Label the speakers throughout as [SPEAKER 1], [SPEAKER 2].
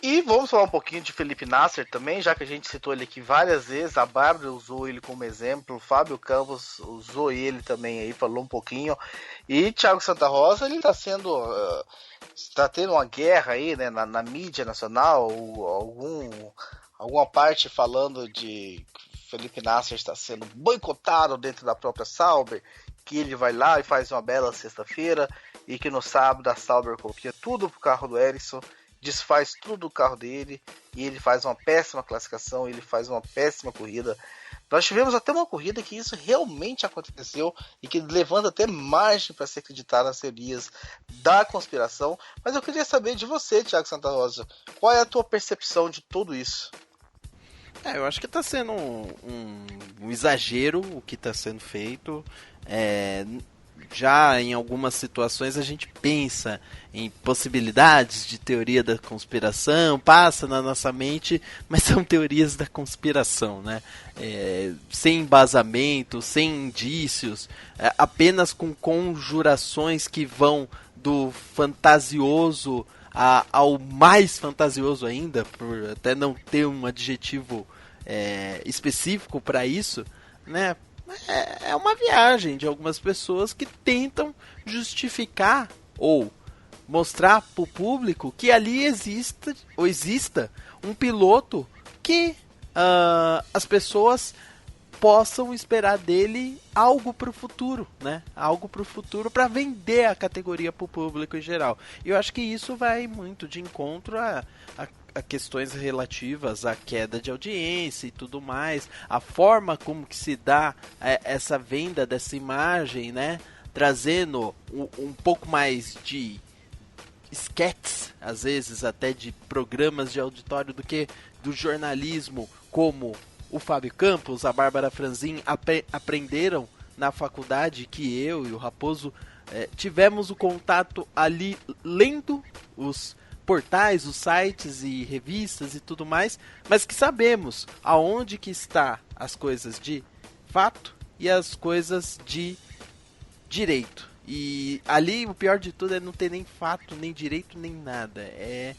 [SPEAKER 1] E vamos falar um pouquinho de Felipe Nasser também, já que a gente citou ele aqui várias vezes, a Bárbara usou ele como exemplo, o Fábio Campos usou ele também aí, falou um pouquinho. E Thiago Santa Rosa, ele tá sendo... está tendo uma guerra aí, né, na mídia nacional, alguma parte falando de que Felipe Nasser está sendo boicotado dentro da própria Sauber, que ele vai lá e faz uma bela sexta-feira, e que no sábado a Sauber copia tudo pro carro do Ericsson, desfaz tudo do carro dele, e ele faz uma péssima classificação, ele faz uma péssima corrida. Nós tivemos até uma corrida que isso realmente aconteceu e que levanta até margem para se acreditar nas teorias da conspiração. Mas eu queria saber de você, Thiago Santa Rosa, qual é a tua percepção de tudo isso?
[SPEAKER 2] Eu acho que está sendo um exagero o que está sendo feito. Já em algumas situações a gente pensa em possibilidades de teoria da conspiração, passa na nossa mente, mas são teorias da conspiração, né? Sem embasamento, sem indícios, apenas com conjurações que vão do fantasioso ao mais fantasioso ainda, por até não ter um adjetivo específico para isso, né? É uma viagem de algumas pessoas que tentam justificar ou mostrar para o público que ali exista um piloto que as pessoas possam esperar dele algo para o futuro, né? Algo para o futuro para vender a categoria para o público em geral. E eu acho que isso vai muito de encontro a questões relativas à queda de audiência e tudo mais, a forma como que se dá essa venda dessa imagem, né? Trazendo um pouco mais de sketches, às vezes até de programas de auditório do que do jornalismo, como o Fábio Campos, a Bárbara Franzin aprenderam na faculdade, que eu e o Raposo tivemos o contato ali lendo os portais, os sites e revistas e tudo mais, mas que sabemos aonde que está as coisas de fato e as coisas de direito. E ali o pior de tudo é não ter nem fato, nem direito, nem nada. É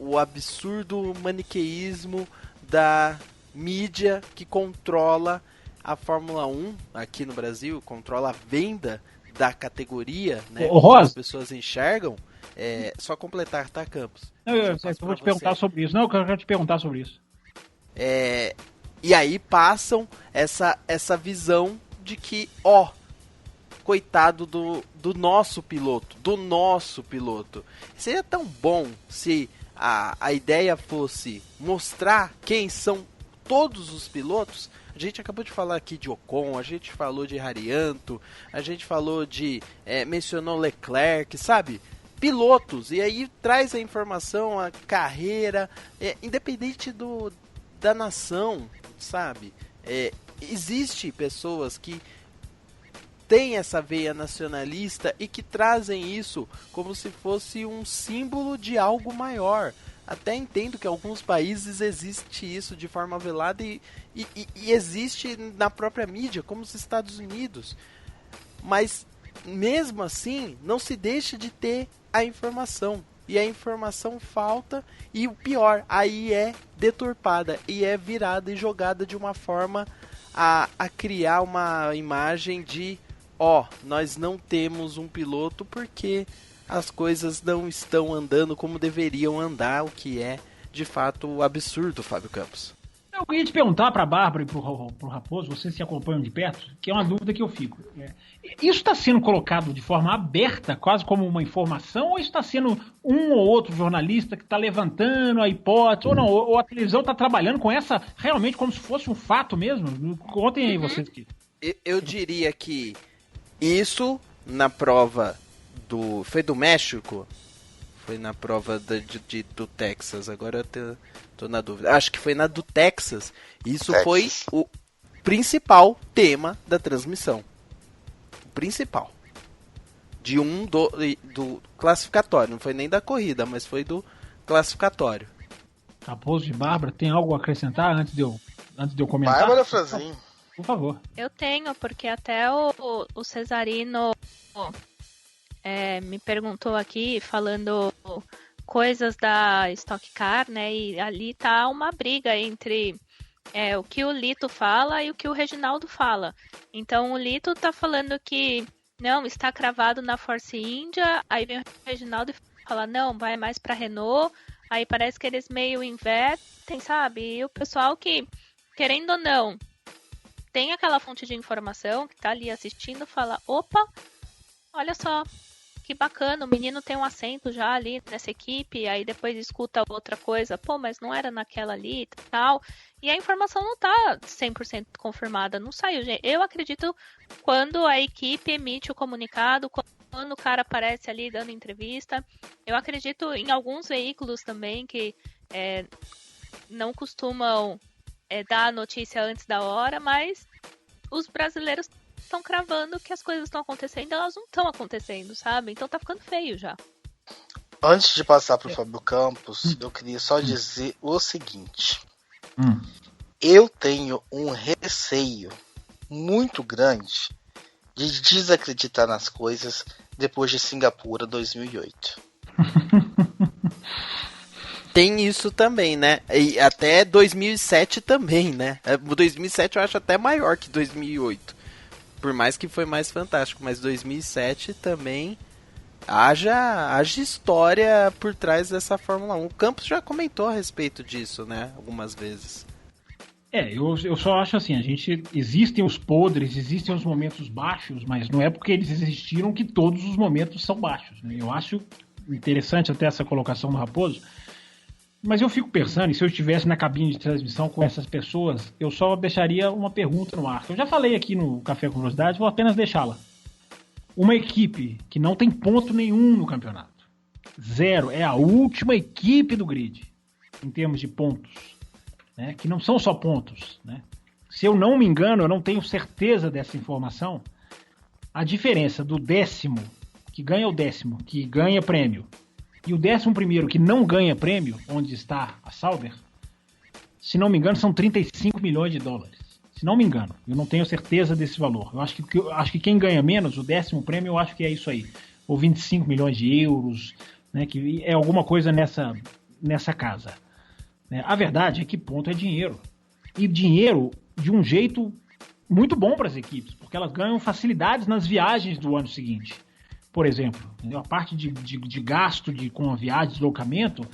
[SPEAKER 2] o absurdo maniqueísmo da mídia que controla a Fórmula 1 aqui no Brasil, controla a venda da categoria, né? Como as pessoas enxergam. Só completar, tá, Campos?
[SPEAKER 3] Eu vou te perguntar sobre isso. Não, eu quero te perguntar sobre isso.
[SPEAKER 2] E aí passam essa visão de que, coitado do nosso piloto, Seria tão bom se a ideia fosse mostrar quem são todos os pilotos. A gente acabou de falar aqui de Ocon, a gente falou de Harianto, a gente falou mencionou Leclerc, sabe? Pilotos, e aí traz a informação, a carreira, independente da nação, sabe? Existe pessoas que têm essa veia nacionalista e que trazem isso como se fosse um símbolo de algo maior. Até entendo que em alguns países existe isso de forma velada e existe na própria mídia, como os Estados Unidos. Mas mesmo assim, não se deixa de ter a informação. E a informação falta e o pior, aí é deturpada e é virada e jogada de uma forma a criar uma imagem de nós não temos um piloto porque as coisas não estão andando como deveriam andar, o que é de fato absurdo, Fábio Campos.
[SPEAKER 3] Eu queria te perguntar para a Bárbara e para o Raposo, vocês se acompanham de perto, que é uma dúvida que eu fico. Isso está sendo colocado de forma aberta, quase como uma informação, ou isso está sendo um ou outro jornalista que está levantando a hipótese, ou não, ou a televisão está trabalhando com essa realmente como se fosse um fato mesmo? Contem aí vocês aqui.
[SPEAKER 2] Eu diria que isso na prova foi do México? Foi na prova do Texas, agora eu tô na dúvida. Acho que foi na do Texas. Isso foi o principal tema da transmissão. O principal. Do classificatório. Não foi nem da corrida, mas foi do classificatório.
[SPEAKER 3] Raposo e Bárbara, tem algo a acrescentar antes de eu comentar?
[SPEAKER 1] Bárbara Franzin.
[SPEAKER 3] Por favor.
[SPEAKER 4] Eu tenho, porque até o Cesarino me perguntou aqui, falando coisas da Stock Car, né? E ali tá uma briga entre o que o Lito fala e o que o Reginaldo fala. Então o Lito tá falando que não, está cravado na Force India, aí vem o Reginaldo e fala, não, vai mais pra Renault, aí parece que eles meio invertem, sabe? E o pessoal que, querendo ou não, tem aquela fonte de informação que tá ali assistindo, fala, opa, olha só, que bacana, o menino tem um assento já ali nessa equipe, aí depois escuta outra coisa, pô, mas não era naquela ali e tal. E a informação não tá 100% confirmada, não saiu, gente. Eu acredito quando a equipe emite o comunicado, quando o cara aparece ali dando entrevista. Eu acredito em alguns veículos também que não costumam dar a notícia antes da hora, mas os brasileiros estão cravando que as coisas estão acontecendo, elas não estão acontecendo, sabe? Então tá ficando feio já.
[SPEAKER 1] Antes de passar pro Fábio Campos, eu queria só dizer o seguinte. Eu tenho um receio muito grande de desacreditar nas coisas depois de Singapura 2008.
[SPEAKER 2] Tem isso também, né? E até 2007 também, né? O 2007 eu acho até maior que 2008. Por mais que foi mais fantástico, mas 2007 também haja história por trás dessa Fórmula 1. O Campos já comentou a respeito disso, né? Algumas vezes.
[SPEAKER 3] Eu só acho assim, existem os podres, existem os momentos baixos, mas não é porque eles existiram que todos os momentos são baixos, né? Eu acho interessante até essa colocação do Raposo, mas eu fico pensando, e se eu estivesse na cabine de transmissão com essas pessoas, eu só deixaria uma pergunta no ar. Eu já falei aqui no Café com Velocidade, vou apenas deixá-la. Uma equipe que não tem ponto nenhum no campeonato, 0, é a última equipe do grid, em termos de pontos, né, que não são só pontos, né? Se eu não me engano, eu não tenho certeza dessa informação, a diferença do 10º, que ganha o 10º, que ganha prêmio, e o 11º, que não ganha prêmio, onde está a Sauber, se não me engano, são 35 milhões de dólares. Se não me engano, eu não tenho certeza desse valor. Eu acho que quem ganha menos, o 10º prêmio, eu acho que é isso aí. Ou 25 milhões de euros, né, que é alguma coisa nessa casa. A verdade é que ponto é dinheiro. E dinheiro de um jeito muito bom para as equipes, porque elas ganham facilidades nas viagens do ano seguinte. Por exemplo, a parte de gasto com a viagem, deslocamento,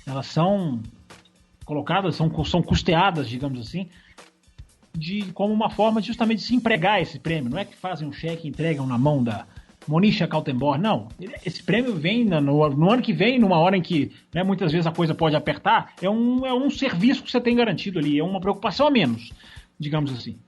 [SPEAKER 3] elas são colocadas, são custeadas, digamos assim, como uma forma de justamente se empregar esse prêmio. Não é que fazem um cheque e entregam na mão da Monisha Kaltenborn, não. Esse prêmio vem no ano que vem, numa hora em que, né, muitas vezes a coisa pode apertar, é um serviço que você tem garantido ali, é uma preocupação a menos, digamos assim.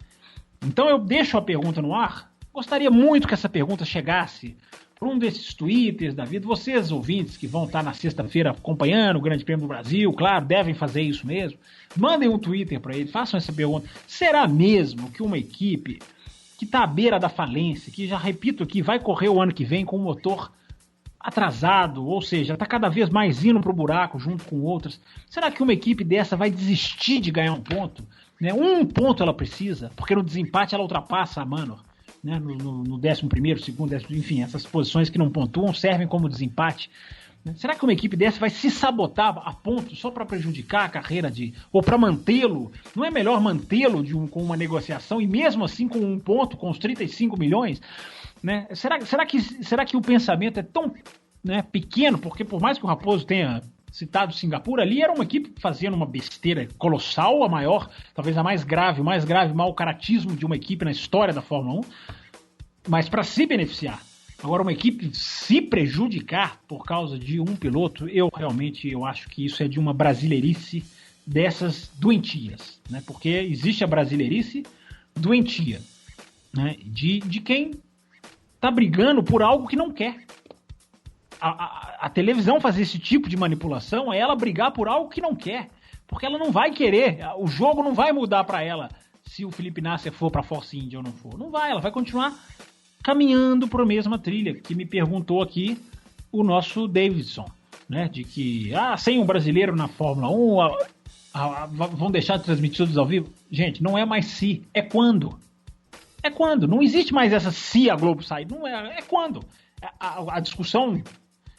[SPEAKER 3] Então eu deixo a pergunta no ar, gostaria muito que essa pergunta chegasse para um desses twitters da vida, vocês ouvintes que vão estar na sexta-feira acompanhando o Grande Prêmio do Brasil, claro, devem fazer isso mesmo, mandem um Twitter para ele, façam essa pergunta, será mesmo que uma equipe que está à beira da falência, que já repito aqui, vai correr o ano que vem com o motor atrasado, ou seja, está cada vez mais indo para o buraco junto com outras, será que uma equipe dessa vai desistir de ganhar um ponto? Né? Um ponto ela precisa, porque no desempate ela ultrapassa a Manor. Né, no 11º, 2º, 10º, enfim, essas posições que não pontuam servem como desempate. Será que uma equipe dessa vai se sabotar a ponto só para prejudicar a carreira ou para mantê-lo? Não é melhor mantê-lo com uma negociação e mesmo assim com um ponto, com os 35 milhões? Né? Será que o pensamento é tão, né, pequeno? Porque por mais que o Raposo tenha citado Singapura, ali era uma equipe fazendo uma besteira colossal, a maior, talvez a mais grave, o mais grave mau caratismo de uma equipe na história da Fórmula 1, mas para se beneficiar. Agora, uma equipe se prejudicar por causa de um piloto, eu acho que isso é de uma brasileirice dessas doentias, né? Porque existe a brasileirice doentia, né? De quem está brigando por algo que não quer. A televisão fazer esse tipo de manipulação é ela brigar por algo que não quer, porque ela não vai querer, o jogo não vai mudar para ela se o Felipe Nasser for para a Force India ou não for, não vai, ela vai continuar caminhando por a mesma trilha, que me perguntou aqui o nosso Davidson, né, de que sem um brasileiro na Fórmula 1 vão deixar de transmitir todos ao vivo. Gente, não é mais se, é quando, não existe mais essa se a Globo sair, não é quando. A discussão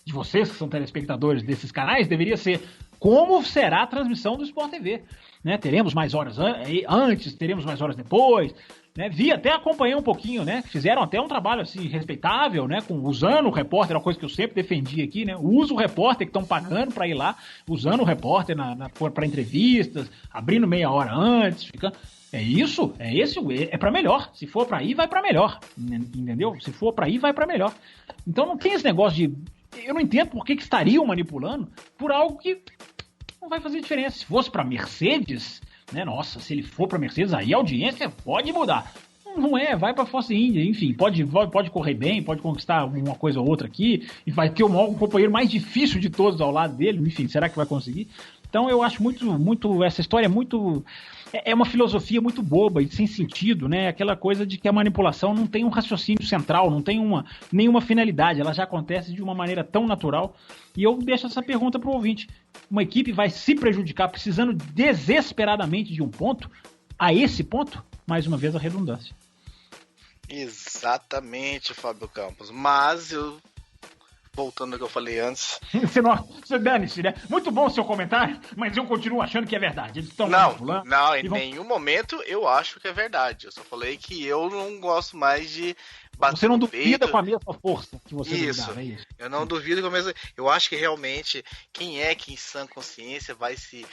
[SPEAKER 3] de vocês que são telespectadores desses canais deveria ser: como será a transmissão do Sport TV? Né? Teremos mais horas antes, teremos mais horas depois. Né? Até acompanhei um pouquinho, né? Fizeram até um trabalho assim respeitável, né? Usando o repórter, uma coisa que eu sempre defendi aqui, né? Usa o repórter que estão pagando para ir lá, usando o repórter para entrevistas, abrindo meia hora antes, fica. É isso, é para melhor. Se for para ir, vai para melhor, entendeu? Se for para ir, vai para melhor. Então não tem esse negócio de, eu não entendo por que estariam manipulando por algo que não vai fazer diferença. Se fosse para Mercedes, né? Nossa, se ele for para Mercedes, aí a audiência pode mudar. Não é, vai para Force India, enfim, pode correr bem, pode conquistar uma coisa ou outra aqui, e vai ter um companheiro mais difícil de todos ao lado dele, enfim, será que vai conseguir? Então eu acho muito essa história é uma filosofia muito boba e sem sentido, né? Aquela coisa de que a manipulação não tem um raciocínio central, não tem nenhuma finalidade, ela já acontece de uma maneira tão natural. E eu deixo essa pergunta para o ouvinte: uma equipe vai se prejudicar precisando desesperadamente de um ponto? A esse ponto, mais uma vez, a redundância.
[SPEAKER 1] Exatamente, Fábio Campos. Mas voltando ao que eu falei antes.
[SPEAKER 3] Você dane-se, né? Muito bom o seu comentário, mas eu continuo achando que é verdade. Eles estão
[SPEAKER 1] manipulando. Não, em nenhum momento eu acho que é verdade. Eu só falei que eu não gosto mais de bater.
[SPEAKER 3] Você não duvida com a mesma força que você
[SPEAKER 1] duvidava, é isso. Eu não duvido com a mesma. Eu acho que realmente quem em sã consciência vai se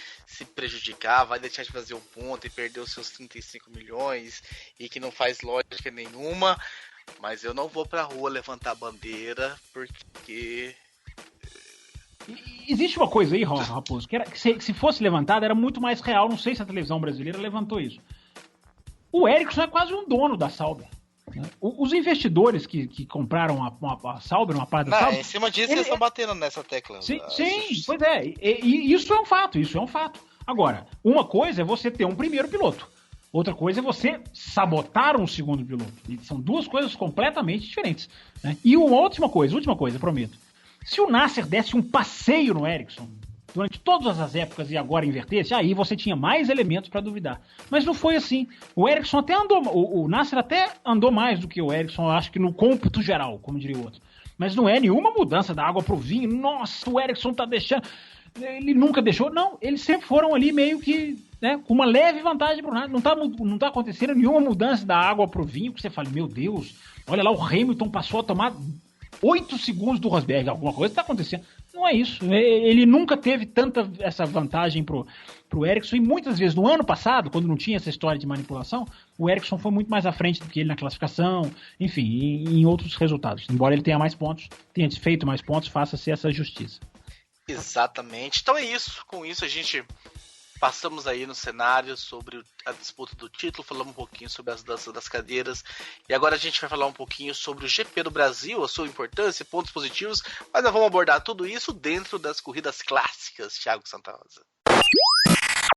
[SPEAKER 1] prejudicar, vai deixar de fazer um ponto e perder os seus 35 milhões e que não faz lógica nenhuma. Mas eu não vou pra rua levantar a bandeira, porque...
[SPEAKER 3] Existe uma coisa aí, Raposo, que se fosse levantada era muito mais real. Não sei se a televisão brasileira levantou isso. O Ericsson é quase um dono da Sauber. Né? Os investidores que compraram a Sauber, uma parte da Sauber...
[SPEAKER 1] Em cima disso eles estão batendo nessa tecla.
[SPEAKER 3] Sim, pois é. E isso é um fato, Agora, uma coisa é você ter um primeiro piloto. Outra coisa é você sabotar um segundo piloto. E são duas coisas completamente diferentes. Né? E uma última coisa, prometo. Se o Nasser desse um passeio no Ericsson durante todas as épocas e agora invertesse, aí você tinha mais elementos para duvidar. Mas não foi assim. O Ericsson até andou, o Nasser até andou mais do que o Ericsson, eu acho que no cômputo geral, como diria o outro. Mas não é nenhuma mudança da água pro vinho. Nossa, o Ericsson tá deixando... Ele nunca deixou. Não, eles sempre foram ali meio que... Né, com uma leve vantagem pro Nasser. Não tá acontecendo nenhuma mudança da água pro vinho, que você fala, meu Deus, olha lá, o Hamilton passou a tomar 8 segundos do Rosberg, alguma coisa está acontecendo. Não é isso. Ele nunca teve tanta essa vantagem pro Ericsson, e muitas vezes no ano passado, quando não tinha essa história de manipulação, o Ericsson foi muito mais à frente do que ele na classificação, enfim, em outros resultados. Embora ele tenha mais pontos, tenha feito mais pontos, faça-se essa justiça.
[SPEAKER 1] Exatamente. Então é isso. Com isso a gente... Passamos aí no cenário sobre a disputa do título, falamos um pouquinho sobre as danças das cadeiras, e agora a gente vai falar um pouquinho sobre o GP do Brasil, a sua importância, pontos positivos, mas nós vamos abordar tudo isso dentro das corridas clássicas, Thiago Santa Rosa.